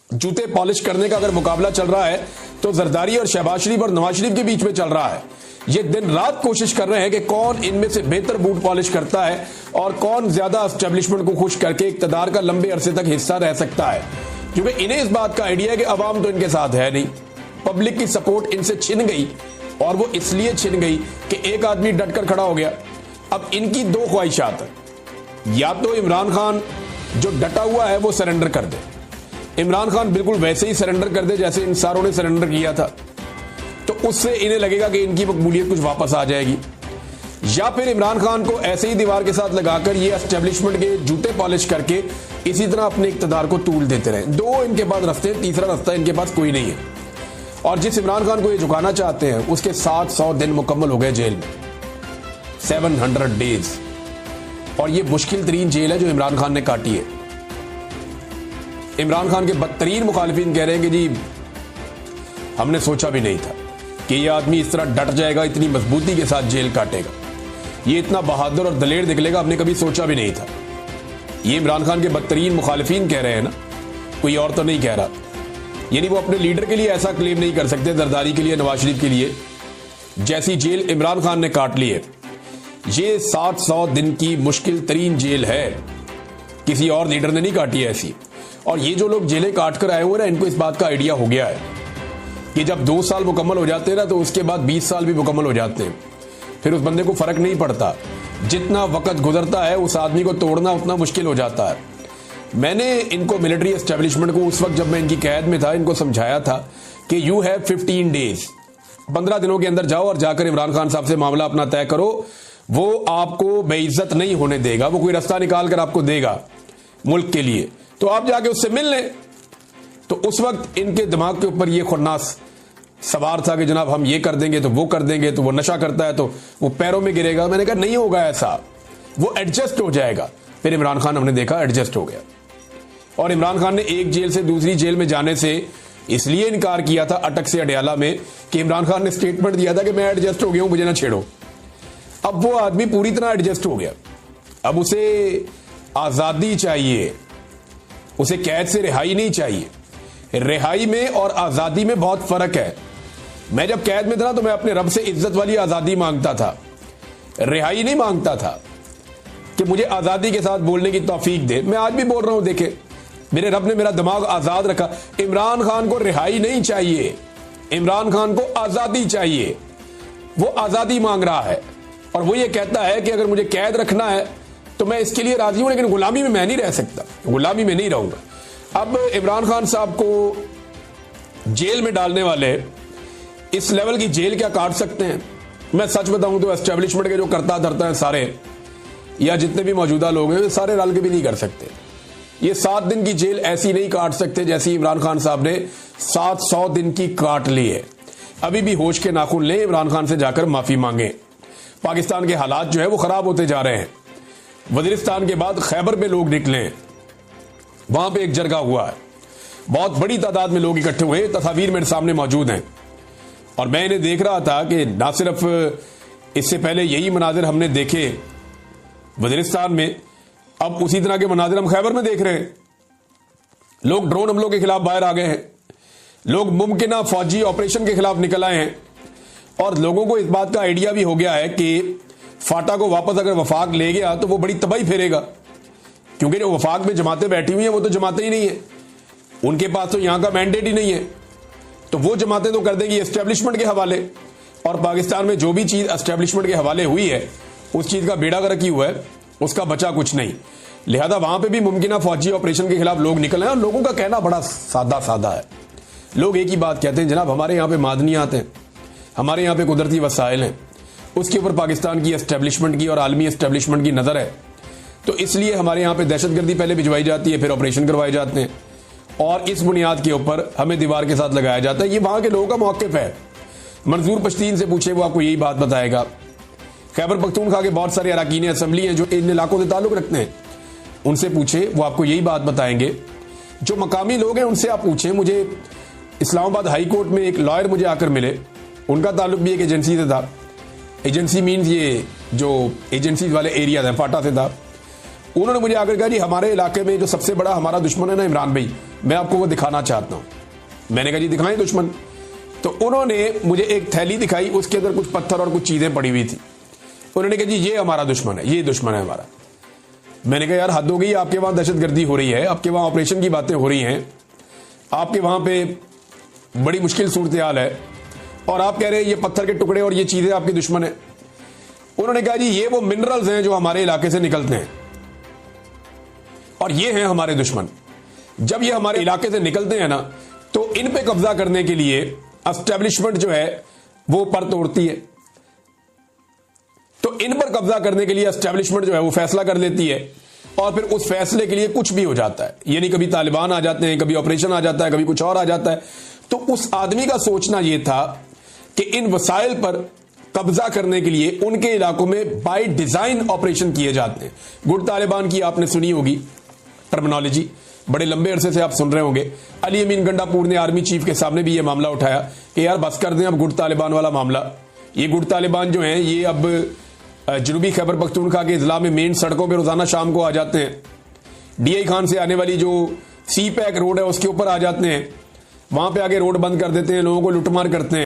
जूते पॉलिश करने का अगर मुकाबला चल रहा है तो जरदारी और शहबाज शरीफ और नवाज शरीफ के बीच में चल रहा है। ये दिन रात कोशिश कर रहे हैं कि कौन इनमें से बेहतर बूट पॉलिश करता है और कौन ज्यादा एस्टेब्लिशमेंट को खुश करके इक्तदार का लंबे अरसे तक हिस्सा रह सकता है, क्योंकि इन्हें इस बात का आइडिया है कि अवाम तो इनके साथ है नहीं, पब्लिक की सपोर्ट इनसे छिन गई और वो इसलिए छिन गई कि एक आदमी डटकर खड़ा हो गया। अब इनकी दो ख्वाहिशात है, या तो इमरान खान जो डटा हुआ है वो सरेंडर कर दे, इमरान खान बिल्कुल वैसे ही सरेंडर कर दे जैसे इन सारों ने सरेंडर किया था, तो उससे इन्हें लगेगा कि इनकी मकबूलियत कुछ वापस आ जाएगी, या फिर इमरान खान को ऐसे ही दीवार के साथ लगाकर ये एस्टेब्लिशमेंट के जूते पॉलिश करके इसी तरह अपने इक्तदार को तूल देते रहे। दो इनके पास रास्ते, तीसरा रास्ता इनके पास कोई नहीं है। और जिस इमरान खान को ये झुकाना चाहते हैं उसके 700 दिन मुकम्मल हो गए जेल में, 700 डेज, और ये मुश्किल तरीन जेल है जो इमरान खान ने काटी है। इमरान खान के बदतरीन मुखालिफिन कह रहे हैं कि जी हमने सोचा भी नहीं था कि ये आदमी इस तरह डट जाएगा, इतनी मजबूती के साथ जेल काटेगा, ये इतना बहादुर और दलेर निकलेगा, हमने कभी सोचा भी नहीं था। ये इमरान खान के बदतरीन मुखालिफिन कह रहे हैं ना, कोई और तो नहीं कह रहा। यानी वो अपने लीडर के लिए ऐसा क्लेम नहीं कर सकते, जरदारी के लिए, नवाज शरीफ के लिए, जैसी जेल इमरान खान ने काट ली है। ये 700 दिन की मुश्किल तरीन जेल है, किसी और लीडर ने नहीं काटी है ऐसी। और ये जो लोग जेलें काट कर आए हुए ना, इनको इस बात का आइडिया हो गया है कि जब 2 साल मुकम्मल हो जाते हैं ना, तो उसके बाद 20 साल भी मुकम्मल हो जाते हैं, फिर उस बंदे को फर्क नहीं पड़ता, जितना वक्त गुजरता है उस आदमी को तोड़ना उतना मुश्किल हो जाता है। मैंने इनको मिलिट्री एस्टेब्लिशमेंट को उस वक्त जब मैं इनकी कैद में था, इनको समझाया था कि यू हैव 15 डेज, 15 दिनों के अंदर जाओ और जाकर इमरान खान साहब से मामला अपना तय करो, वो आपको बेइज्जत नहीं होने देगा, वो कोई रास्ता निकाल कर आपको देगा मुल्क के लिए, तो आप जाके उससे मिल लें। तो उस वक्त इनके दिमाग के ऊपर ये खुन्नास सवार था कि जनाब हम ये कर देंगे तो वो कर देंगे, तो वो नशा करता है तो वो पैरों में गिरेगा। मैंने कहा नहीं होगा ऐसा, वो एडजस्ट हो जाएगा। फिर इमरान खान हमने देखा एडजस्ट हो गया, और इमरान खान ने एक जेल से दूसरी जेल में जाने से इसलिए इनकार किया था अटक से अडयाला में कि इमरान खान ने स्टेटमेंट दिया था कि मैं एडजस्ट हो गया हूं, मुझे ना छेड़ो। अब वो आदमी पूरी तरह एडजस्ट हो गया, अब उसे आजादी चाहिए, उसे कैद से रिहाई नहीं चाहिए। रिहाई में और आजादी में बहुत फर्क है। मैं जब कैद में था तो मैं अपने रब से इज्जत वाली आजादी मांगता था, रिहाई नहीं मांगता था कि मुझे आजादी के साथ बोलने की तौफीक दे। मैं आज भी बोल रहा हूं, देखे मेरे रब ने मेरा दिमाग आजाद रखा। इमरान खान को रिहाई नहीं चाहिए, इमरान खान को आजादी चाहिए। वो आजादी मांग रहा है और वो ये कहता है कि अगर मुझे कैद रखना है तो मैं इसके लिए राजी हूं, लेकिन गुलामी में मैं नहीं रह सकता, गुलामी में नहीं रहूंगा। अब इमरान खान साहब को जेल में डालने वाले इस लेवल की जेल क्या काट सकते हैं? मैं सच बताऊं तो एस्टेब्लिशमेंट के जो करता धरता है सारे, या जितने भी मौजूदा लोग हैं, सारे रल के भी नहीं कर सकते। ये 7 दिन की जेल ऐसी नहीं काट सकते जैसी इमरान खान साहब ने 700 दिन की काट ली है। अभी भी होश के नाखून लें, इमरान खान से जाकर माफी मांगे। पाकिस्तान के हालात जो है वो खराब होते जा रहे हैं। वजीरिस्तान के बाद खैबर में लोग निकले, वहां पे एक जरगा हुआ है, बहुत बड़ी तादाद में लोग इकट्ठे हुए, तस्वीर मेरे सामने मौजूद हैं। और मैं इन्हें देख रहा था कि ना सिर्फ इससे पहले यही मनाजिर हमने देखे वजीरिस्तान में, अब उसी तरह के मनाजिर हम खैबर में देख रहे हैं। लोग ड्रोन हमलों के खिलाफ बाहर आ गए हैं, लोग मुमकिन फौजी ऑपरेशन के खिलाफ निकल आए हैं, और लोगों को इस बात का आइडिया भी हो गया है कि फाटा को वापस अगर वफाक ले गया तो वो बड़ी तबाही फेरेगा, क्योंकि जो वफाक में जमातें बैठी हुई हैं वो तो जमातें ही नहीं है, उनके पास तो यहां का मैंडेट ही नहीं है, तो वो जमातें तो कर देंगी एस्टेब्लिशमेंट के हवाले। और पाकिस्तान में जो भी चीज एस्टेब्लिशमेंट के हवाले हुई है उस चीज का बेड़ा गर्क ही हुआ है, उसका बचा कुछ नहीं। लिहाजा वहां पे भी मुमकिन फौजी ऑपरेशन के खिलाफ लोग निकल आए। और लोगों का कहना बड़ा सादा है, लोग एक ही बात कहते हैं, जनाब हमारे यहाँ पे मादनियात हैं, हमारे यहाँ पे कुदरती वसाइल हैं, उसके ऊपर पाकिस्तान की एस्टेब्लिशमेंट की और आलमी एस्टेब्लिशमेंट की नजर है, तो इसलिए हमारे यहाँ पे दहशतगर्दी पहले भिजवाई जाती है, फिर ऑपरेशन करवाए जाते हैं, और इस बुनियाद के ऊपर हमें दीवार के साथ लगाया जाता है। ये वहां के लोगों का मौक़िफ़ है। मंजूर पश्तीन से पूछे, वो आपको यही बात बताएगा। खैबर पख्तूनख्वा के बहुत सारे अरकान असम्बली हैं जो इन इलाकों से ताल्लुक रखते हैं, उनसे पूछे, वो आपको यही बात बताएंगे। जो मकामी लोग हैं उनसे आप पूछें। मुझे इस्लामाबाद हाई कोर्ट में एक लॉयर मुझे आकर मिले, उनका ताल्लुक भी एक एजेंसी से था। एजेंसी मीन्स ये जो एजेंसी वाले एरिया हैं, फाटा से था। उन्होंने मुझे आकर कहा, जी हमारे इलाके में जो सबसे बड़ा हमारा दुश्मन है ना इमरान भाई, मैं आपको वो दिखाना चाहता हूं। मैंने कहा जी दिखाएं दुश्मन। तो उन्होंने मुझे एक थैली दिखाई, उसके अंदर कुछ पत्थर और कुछ चीजें पड़ी हुई थी। उन्होंने कहा जी ये हमारा दुश्मन है, ये दुश्मन है हमारा। मैंने कहा यार हद हो गई, आपके वहां दहशतगर्दी हो रही है, आपके वहां ऑपरेशन की बातें हो रही हैं, आपके वहां पे बड़ी मुश्किल सूरत हाल है, और आप कह रहे हैं ये पत्थर के टुकड़े और ये चीजें आपकी दुश्मन है। उन्होंने कहा जी ये वो मिनरल्स हैं जो हमारे इलाके से निकलते हैं और ये हैं हमारे दुश्मन। जब ये हमारे इलाके से निकलते हैं ना, तो इन पे कब्जा करने के लिए एस्टेब्लिशमेंट जो है वो पर तोड़ती है। तो इन पर कब्जा करने के लिए एस्टेब्लिशमेंट जो है वो फैसला कर लेती है, और फिर उस फैसले के लिए कुछ भी हो जाता है। यानी कभी तालिबान आ जाते हैं, कभी ऑपरेशन आ जाता है, कभी कुछ और आ जाता है। तो उस आदमी का सोचना यह था कि इन वसाइल पर कब्जा करने के लिए उनके इलाकों में बाय डिजाइन ऑपरेशन किए जाते हैं। गुड तालिबान की आपने सुनी होगी टर्मिनोलॉजी, बड़े लंबे अरसे से आप सुन रहे होंगे। अली अमीन गंडापुर ने आर्मी चीफ के सामने भी यह मामला उठाया कि यार बस कर दें अब गुड तालिबान वाला मामला। ये गुड तालिबान जो है ये अब जनूबी खैबर पख्तूनख्वा के इजला में मेन सड़कों पर रोजाना शाम को आ जाते हैं। डीआई खान से आने वाली जो सी पैक रोड है उसके ऊपर आ जाते हैं, वहां पे आगे रोड बंद कर देते हैं, लोगों को लुटमार करते हैं।